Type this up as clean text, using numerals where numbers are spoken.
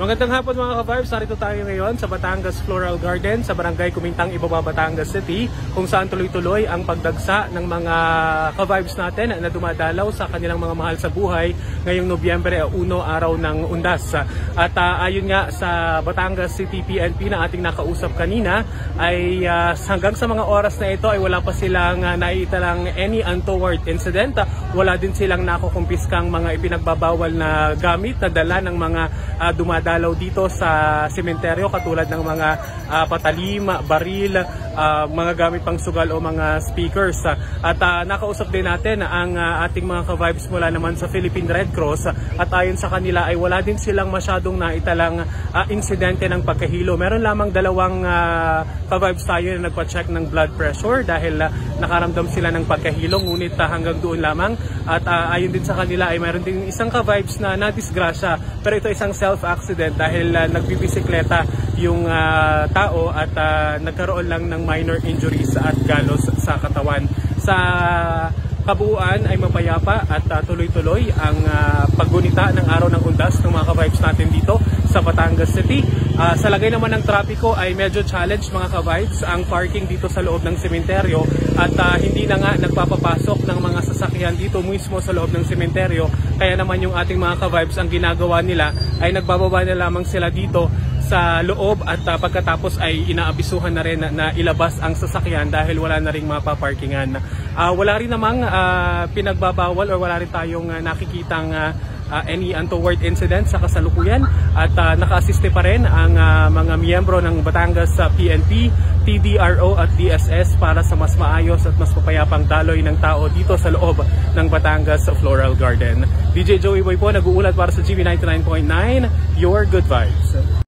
Magandang hapon mga ka-vibes, narito tayo ngayon sa Batangas Floral Garden sa Barangay Kumintang, Ibaba, Batangas City, kung saan tuloy-tuloy ang pagdagsa ng mga ka-vibes natin na dumadalaw sa kanilang mga mahal sa buhay ngayong Nobyembre 1, araw ng Undas. At ayon nga sa Batangas City PNP na ating nakausap kanina ay hanggang sa mga oras na ito ay wala pa silang naiitalang any untoward incident. Wala din silang nakukumpiskang mga ipinagbabawal na gamit na dala ng mga dumadalaw dito sa sementeryo, katulad ng mga patalim, baril, mga gamit pang sugal o mga speakers. At nakausap din natin ang ating mga ka-vibes mula naman sa Philippine Red Cross, at ayon sa kanila ay wala din silang masyadong naitalang insidente ng pagkahilo. Meron lamang dalawang ka-vibes tayo na nagpa-check ng blood pressure dahil nakaramdam sila ng pagkahilo, ngunit hanggang doon lamang. At ayon din sa kanila ay mayroon din isang ka-vibes na nadisgrasya, pero ito isang self-accident dahil nagbibisikleta yung tao at nagkaroon lang ng minor injuries at galos sa katawan. Sa kabuuan ay mapayapa at tuloy-tuloy ang paggunita ng araw ng Undas ng mga ka-vibes natin dito sa Batangas City. Sa lagay naman ng trapiko ay medyo challenge mga ka-vibes ang parking dito sa loob ng sementeryo, at hindi na nga nagpapapasok ng mga sasakyan dito mismo sa loob ng sementeryo. Kaya naman yung ating mga ka-vibes, ang ginagawa nila ay nagbababa na lamang sila dito sa loob, at pagkatapos ay inaabisuhan na rin na ilabas ang sasakyan dahil wala na ring mapaparkingan. Wala rin namang pinagbabawal o wala rin tayong nakikitang any untoward incident sa kasalukuyan, at naka-assiste pa rin ang mga miyembro ng Batangas PNP, TDRO at DSS para sa mas maayos at mas papayapang daloy ng tao dito sa loob ng Batangas Floral Garden. DJ Joey Boy po nag-uulat para sa GB 99.9, Your Good Vibes.